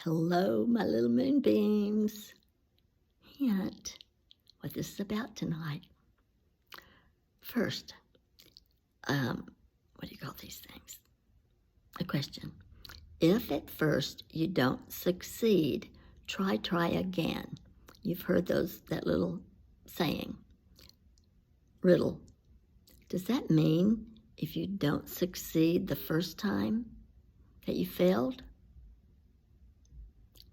Hello, my little moonbeams. Hint what this is about tonight. First, what do you call these things? A question. If at first you don't succeed, try again. You've heard that little saying, riddle. Does that mean if you don't succeed the first time that you failed?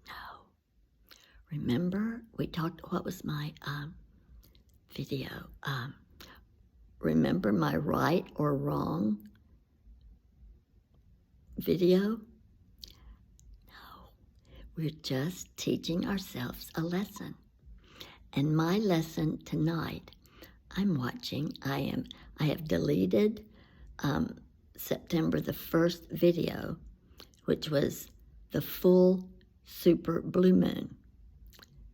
No. Remember, we talked, what was my video? Remember my right or wrong video? No. We're just teaching ourselves a lesson. And my lesson tonight, I'm watching, I have deleted September the 1st video, which was the full super blue moon.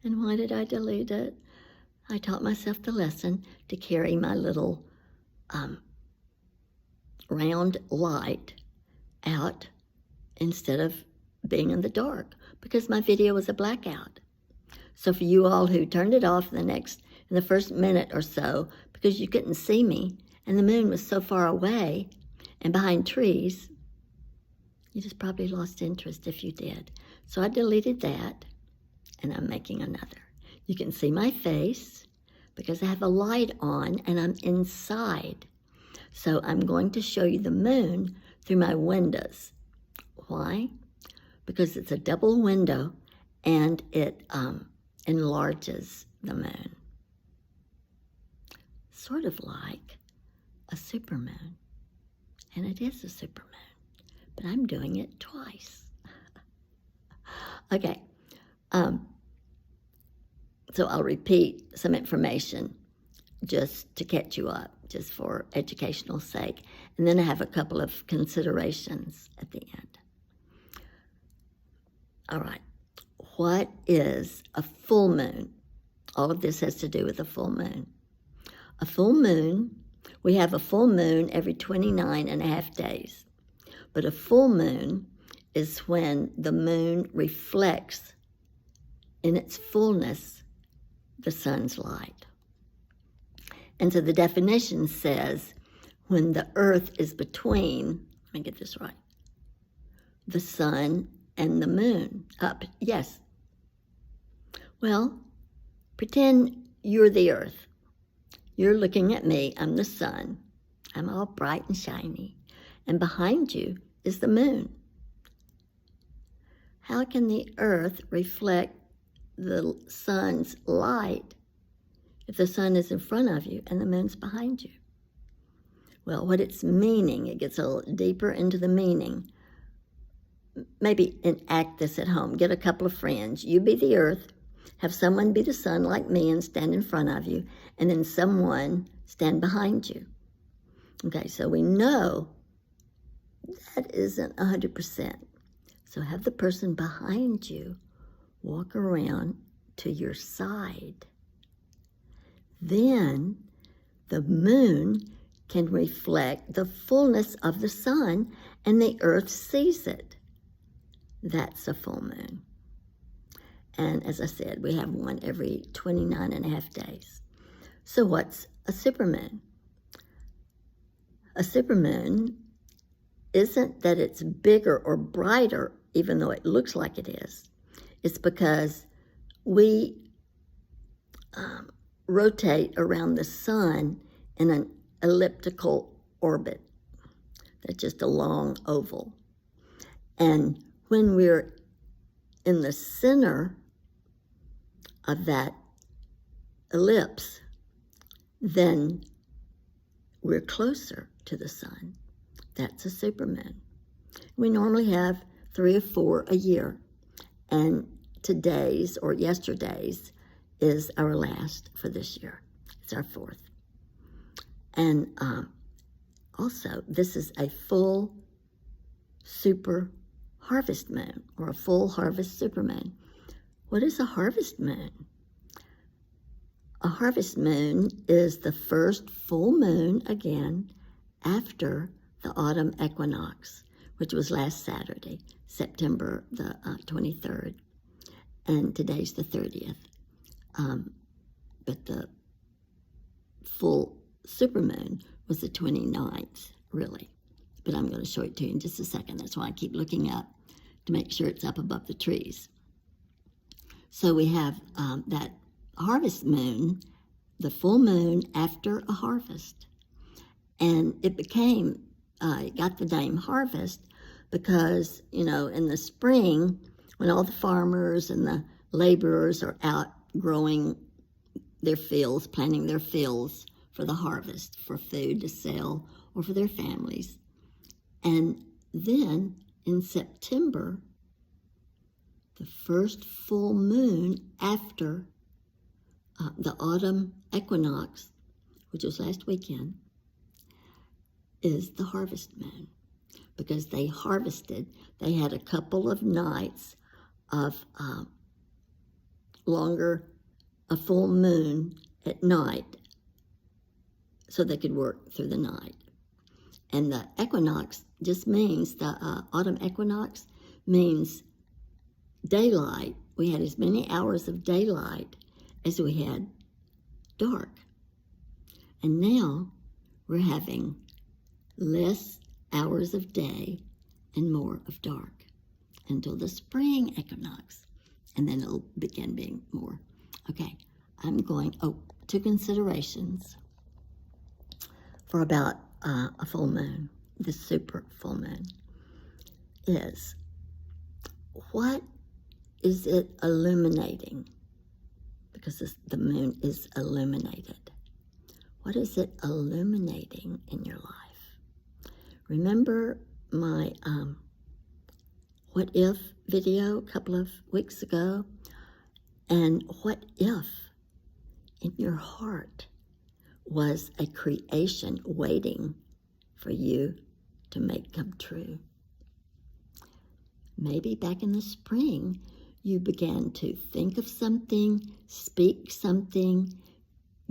And why did I delete it? I taught myself the lesson to carry my little round light out instead of being in the dark, because my video was a blackout. So for you all who turned it off in the first minute or so because you couldn't see me and the moon was so far away and behind trees, you just probably lost interest if you did. So I deleted that and I'm making another. You can see my face because I have a light on and I'm inside. So I'm going to show you the moon through my windows. Why? Because it's a double window and it enlarges the moon. Sort of like a supermoon. And it is a supermoon, but I'm doing it twice. Okay, so I'll repeat some information just to catch you up, just for educational sake. And then I have a couple of considerations at the end. All right, what is a full moon? All of this has to do with a full moon. A full moon, we have a full moon every 29 and a half days. But a full moon is when the moon reflects in its fullness the sun's light. And so the definition says when the earth is between, let me get this right, the sun and the moon. Yes. Well, pretend you're the earth. You're looking at me, I'm the sun. I'm all bright and shiny. And behind you is the moon. How can the earth reflect the sun's light if the sun is in front of you and the moon's behind you? Well, what it's meaning, it gets a little deeper into the meaning. Maybe enact this at home. Get a couple of friends. You be the earth, have someone be the sun like me and stand in front of you, and then someone stand behind you. Okay, so we know that isn't 100%. So have the person behind you walk around to your side. Then the moon can reflect the fullness of the sun and the earth sees it. That's a full moon. And as I said, we have one every 29 and a half days. So what's a supermoon? A supermoon isn't that it's bigger or brighter, even though it looks like it is. It's because we rotate around the sun in an elliptical orbit. That's just a long oval. And when we're in the center of that ellipse, then we're closer to the sun. That's a supermoon. We normally have 3 or 4 a year, and today's or yesterday's is our last for this year. It's our 4th. And also, this is a full super harvest moon, or a full harvest supermoon. What is a harvest moon? A harvest moon is the first full moon again after the autumn equinox, which was last Saturday, September the 23rd, and today's the 30th. But the full supermoon was the 29th, really. But I'm going to show it to you in just a second. That's why I keep looking up to make sure it's up above the trees. So we have that harvest moon, the full moon after a harvest. And it got the name harvest because, in the spring, when all the farmers and the laborers are out growing their fields, planting their fields for the harvest, for food to sell or for their families. And then in September, the first full moon after the autumn equinox, which was last weekend, is the harvest moon, because they harvested. They had a couple of nights of a full moon at night, so they could work through the night. And the equinox just means, the autumn equinox means daylight. We had as many hours of daylight as we had dark. And now we're having less hours of day and more of dark until the spring equinox, and then it'll begin being more. Okay, I'm going, two considerations for about a full moon, the super full moon, is what is it illuminating? Because the moon is illuminated. What is it illuminating in your life? Remember my what if video a couple of weeks ago? And what if in your heart was a creation waiting for you to make come true? Maybe back in the spring, you began to think of something, speak something,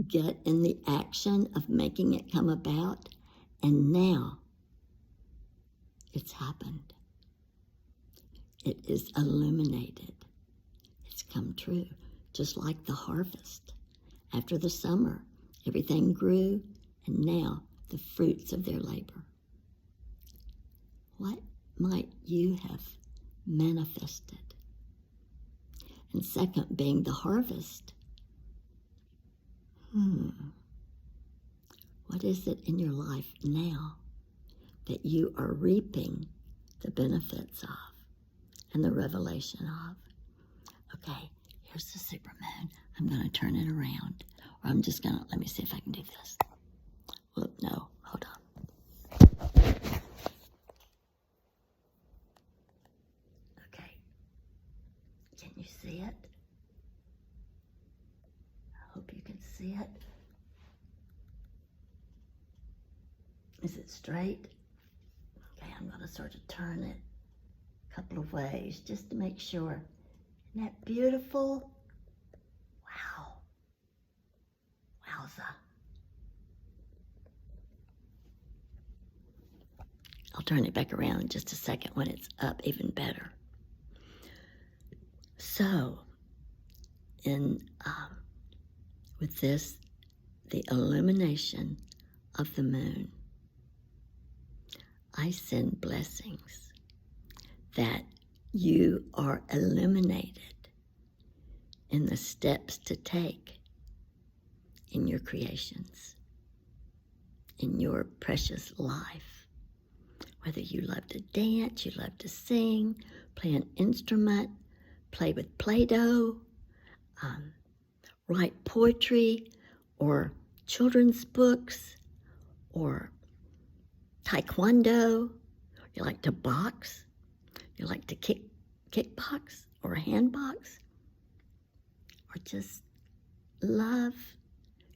get in the action of making it come about, and now it's happened. It is illuminated. It's come true, just like the harvest. After the summer, everything grew, and now the fruits of their labor. What might you have manifested? And second, being the harvest. What is it in your life now that you are reaping the benefits of and the revelation of? Okay, here's the supermoon. I'm going to turn it around. Or I'm just going to, let me see if I can do this. Whoop, no, hold on. Okay, can you see it? I hope you can see it. Is it straight? Okay, I'm going to sort of turn it a couple of ways just to make sure. Isn't that beautiful? Wow. Wowza. I'll turn it back around in just a second when it's up even better. So, with this, the illumination of the moon, I send blessings that you are illuminated in the steps to take in your creations, in your precious life. Whether you love to dance, you love to sing, play an instrument, play with Play-Doh, write poetry or children's books or taekwondo, you like to box, you like to kickbox or handbox, or just love,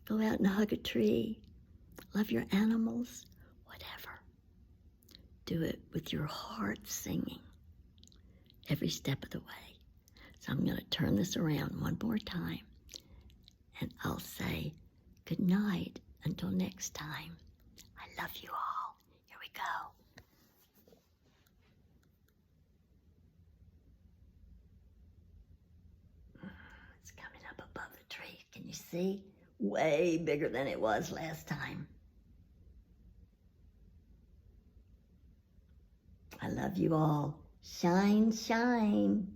go out and hug a tree, love your animals, whatever. Do it with your heart singing every step of the way. So I'm going to turn this around one more time, and I'll say good night until next time. I love you all. Here we go. See? Way bigger than it was last time. I love you all. Shine, shine.